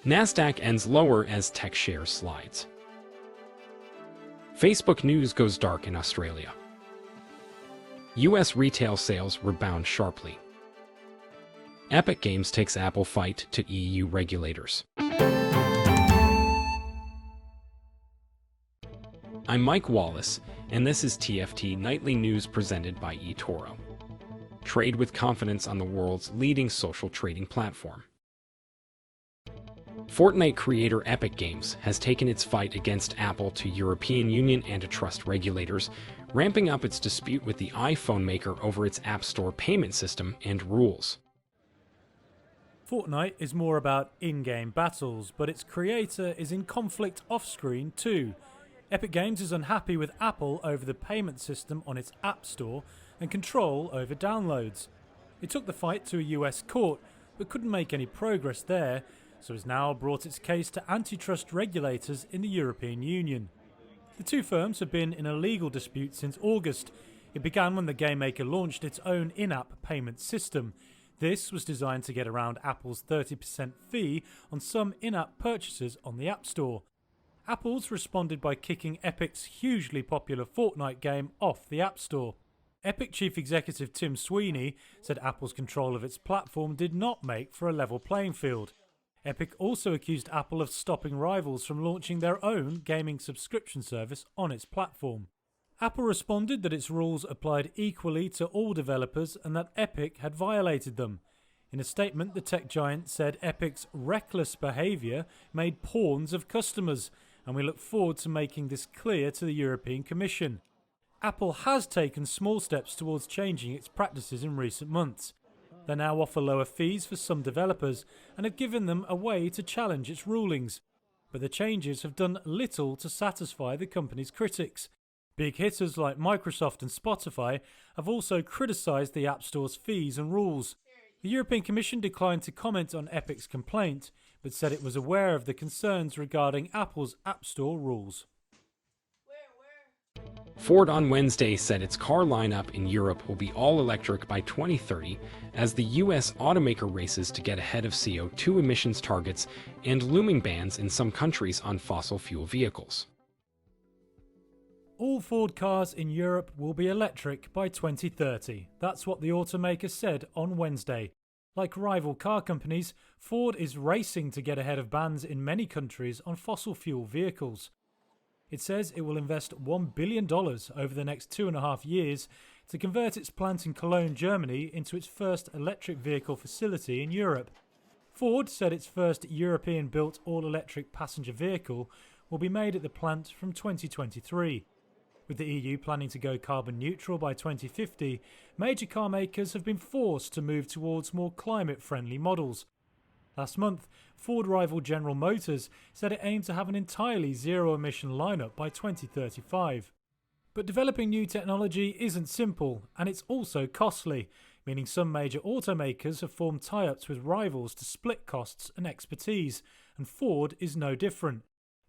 Nasdaq ends lower as tech shares slides. Facebook news goes dark in Australia. US retail sales rebound sharply. Epic Games takes Apple fight to EU regulators. I'm Mike Wallace, and this is TFT Nightly News presented by eToro. Trade with confidence on the world's leading social trading platform. Fortnite creator Epic Games has taken its fight against Apple to European Union antitrust regulators, ramping up its dispute with the iPhone maker over its App Store payment system and rules. Fortnite is more about in-game battles, but its creator is in conflict off-screen too. Epic Games is unhappy with Apple over the payment system on its App Store and control over downloads. It took the fight to a US court, but couldn't make any progress there, so has now brought its case to antitrust regulators in the European Union. The two firms have been in a legal dispute since August. It began when the game maker launched its own in-app payment system. This was designed to get around Apple's 30% fee on some in-app purchases on the App Store. Apple's responded by kicking Epic's hugely popular Fortnite game off the App Store. Epic Chief Executive Tim Sweeney said Apple's control of its platform did not make for a level playing field. Epic also accused Apple of stopping rivals from launching their own gaming subscription service on its platform. Apple responded that its rules applied equally to all developers and that Epic had violated them. In a statement, the tech giant said Epic's reckless behaviour made pawns of customers, and we look forward to making this clear to the European Commission. Apple has taken small steps towards changing its practices in recent months. They now offer lower fees for some developers and have given them a way to challenge its rulings. But the changes have done little to satisfy the company's critics. Big hitters like Microsoft and Spotify have also criticised the App Store's fees and rules. The European Commission declined to comment on Epic's complaint, but said it was aware of the concerns regarding Apple's App Store rules. Ford on Wednesday said its car lineup in Europe will be all-electric by 2030 as the U.S. automaker races to get ahead of CO2 emissions targets and looming bans in some countries on fossil fuel vehicles. All Ford cars in Europe will be electric by 2030. That's what the automaker said on Wednesday. Like rival car companies, Ford is racing to get ahead of bans in many countries on fossil fuel vehicles. It says it will invest $1 billion over the next 2.5 years to convert its plant in Cologne, Germany into its first electric vehicle facility in Europe. Ford said its first European-built all-electric passenger vehicle will be made at the plant from 2023. With the EU planning to go carbon neutral by 2050, major car makers have been forced to move towards more climate-friendly models. Last month, Ford rival General Motors said it aimed to have an entirely zero-emission lineup by 2035. But developing new technology isn't simple, and it's also costly, meaning some major automakers have formed tie-ups with rivals to split costs and expertise, and Ford is no different.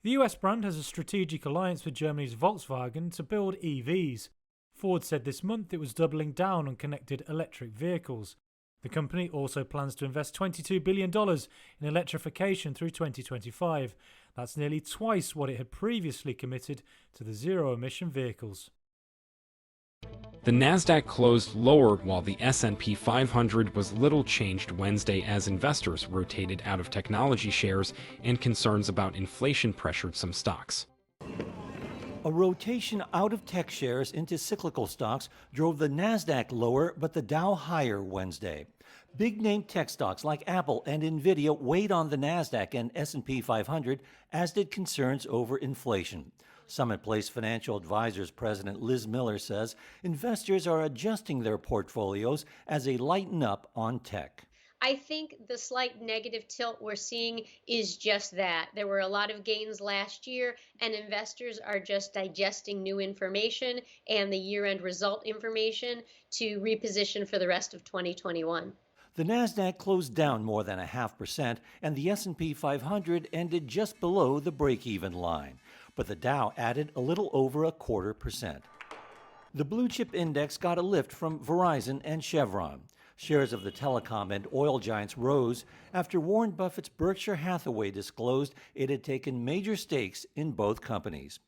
The US brand has a strategic alliance with Germany's Volkswagen to build EVs. Ford said this month it was doubling down on connected electric vehicles. The company also plans to invest $22 billion in electrification through 2025. That's nearly twice what it had previously committed to the zero-emission vehicles. The Nasdaq closed lower while the S&P 500 was little changed Wednesday as investors rotated out of technology shares and concerns about inflation pressured some stocks. A rotation out of tech shares into cyclical stocks drove the Nasdaq lower but the Dow higher Wednesday. Big-name tech stocks like Apple and Nvidia weighed on the Nasdaq and S&P 500, as did concerns over inflation. Summit Place Financial Advisors President Liz Miller says investors are adjusting their portfolios as they lighten up on tech. I think the slight negative tilt we're seeing is just that. There were a lot of gains last year, and investors are just digesting new information and the year-end result information to reposition for the rest of 2021. The Nasdaq closed down more than 0.5%, and the S&P 500 ended just below the break-even line. But the Dow added a little over 0.25%. The blue chip index got a lift from Verizon and Chevron. Shares of the telecom and oil giants rose after Warren Buffett's Berkshire Hathaway disclosed it had taken major stakes in both companies.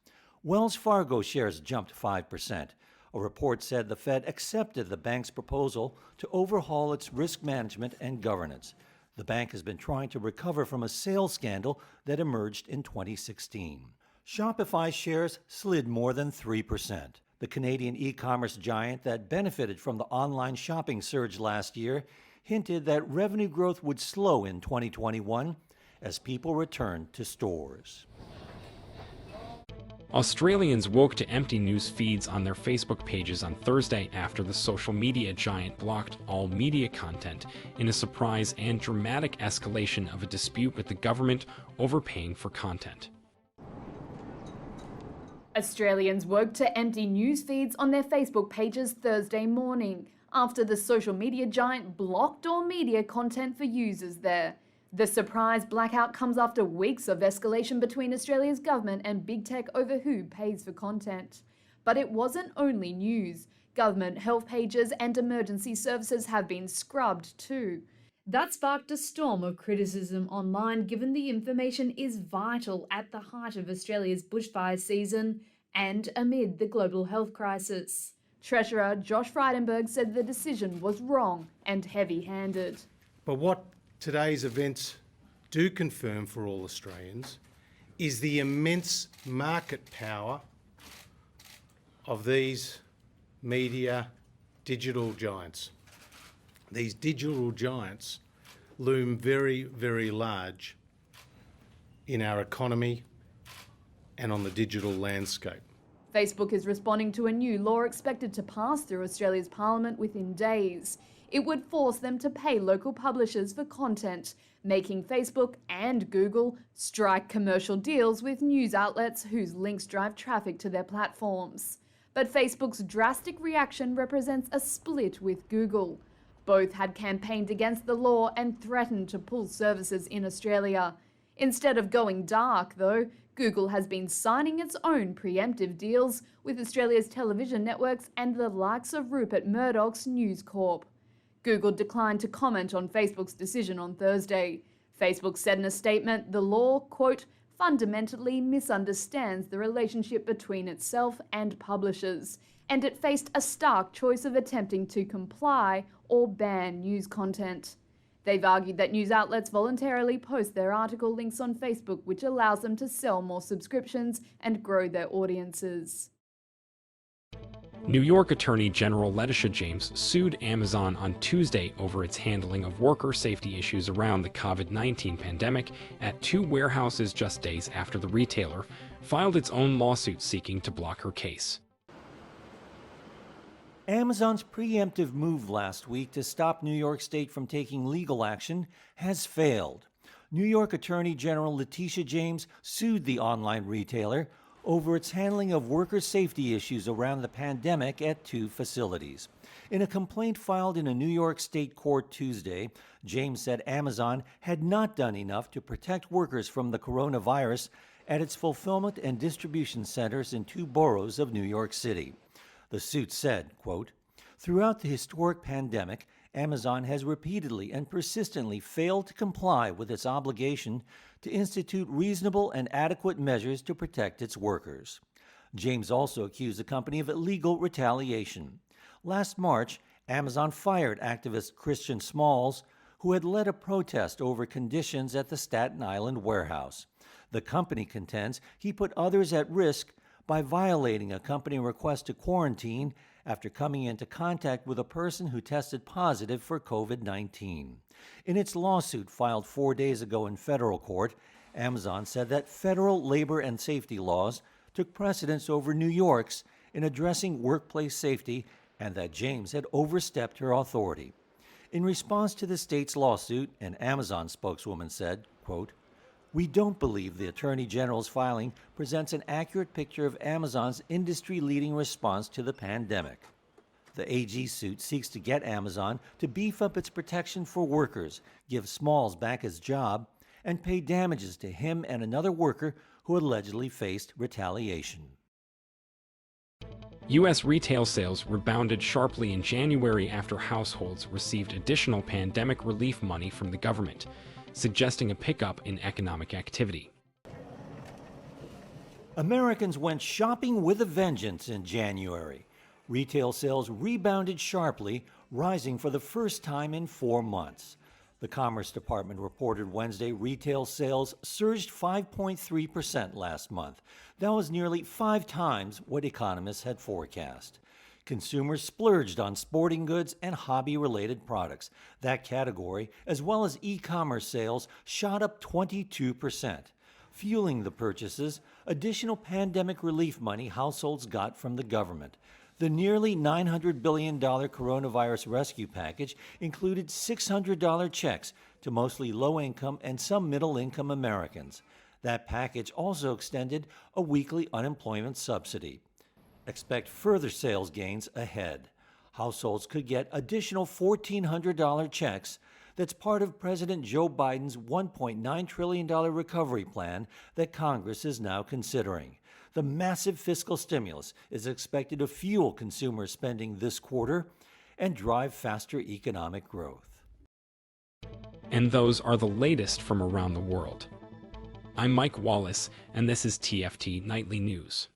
Wells Fargo shares jumped 5%. A report said the Fed accepted the bank's proposal to overhaul its risk management and governance. The bank has been trying to recover from a sales scandal that emerged in 2016. Shopify shares slid more than 3%. The Canadian e-commerce giant that benefited from the online shopping surge last year hinted that revenue growth would slow in 2021 as people returned to stores. Australians woke to empty news feeds on their Facebook pages on Thursday after the social media giant blocked all media content in a surprise and dramatic escalation of a dispute with the government over paying for content. Australians woke to empty news feeds on their Facebook pages Thursday morning after the social media giant blocked all media content for users there. The surprise blackout comes after weeks of escalation between Australia's government and big tech over who pays for content. But it wasn't only news. Government health pages and emergency services have been scrubbed too. That sparked a storm of criticism online, given the information is vital at the height of Australia's bushfire season and amid the global health crisis. Treasurer Josh Frydenberg said the decision was wrong and heavy-handed. But what today's events do confirm for all Australians is the immense market power of these media digital giants. These digital giants loom very, very large in our economy and on the digital landscape. Facebook is responding to a new law expected to pass through Australia's Parliament within days. It would force them to pay local publishers for content, making Facebook and Google strike commercial deals with news outlets whose links drive traffic to their platforms. But Facebook's drastic reaction represents a split with Google. Both had campaigned against the law and threatened to pull services in Australia. Instead of going dark, though, Google has been signing its own preemptive deals with Australia's television networks and the likes of Rupert Murdoch's News Corp. Google declined to comment on Facebook's decision on Thursday. Facebook said in a statement the law, quote, fundamentally misunderstands the relationship between itself and publishers, and it faced a stark choice of attempting to comply or ban news content. They've argued that news outlets voluntarily post their article links on Facebook, which allows them to sell more subscriptions and grow their audiences. New York Attorney General Letitia James sued Amazon on Tuesday over its handling of worker safety issues around the COVID-19 pandemic at two warehouses just days after the retailer filed its own lawsuit seeking to block her case. Amazon's preemptive move last week to stop New York State from taking legal action has failed. New York Attorney General Letitia James sued the online retailer over its handling of worker safety issues around the pandemic at two facilities. In a complaint filed in a New York State court Tuesday, James said Amazon had not done enough to protect workers from the coronavirus at its fulfillment and distribution centers in two boroughs of New York City. The suit said, quote, throughout the historic pandemic, Amazon has repeatedly and persistently failed to comply with its obligation to institute reasonable and adequate measures to protect its workers. James also accused the company of illegal retaliation. Last March, Amazon fired activist Christian Smalls, who had led a protest over conditions at the Staten Island warehouse. The company contends he put others at risk by violating a company request to quarantine after coming into contact with a person who tested positive for COVID-19. In its lawsuit filed 4 days ago in federal court, Amazon said that federal labor and safety laws took precedence over New York's in addressing workplace safety and that James had overstepped her authority. In response to the state's lawsuit, an Amazon spokeswoman said, quote, we don't believe the Attorney General's filing presents an accurate picture of Amazon's industry-leading response to the pandemic. The AG suit seeks to get Amazon to beef up its protection for workers, give Smalls back his job, and pay damages to him and another worker who allegedly faced retaliation. U.S. retail sales rebounded sharply in January after households received additional pandemic relief money from the government, suggesting a pickup in economic activity. Americans went shopping with a vengeance in January. Retail sales rebounded sharply, rising for the first time in 4 months. The Commerce Department reported Wednesday retail sales surged 5.3% last month. That was nearly 5 times what economists had forecast. Consumers splurged on sporting goods and hobby-related products. That category, as well as e-commerce sales, shot up 22%. Fueling the purchases, additional pandemic relief money households got from the government. The nearly $900 billion coronavirus rescue package included $600 checks to mostly low-income and some middle-income Americans. That package also extended a weekly unemployment subsidy. Expect further sales gains ahead. Households could get additional $1,400 checks. That's part of President Joe Biden's $1.9 trillion recovery plan that Congress is now considering. The massive fiscal stimulus is expected to fuel consumer spending this quarter and drive faster economic growth. And those are the latest from around the world. I'm Mike Wallace, and this is TFT Nightly News.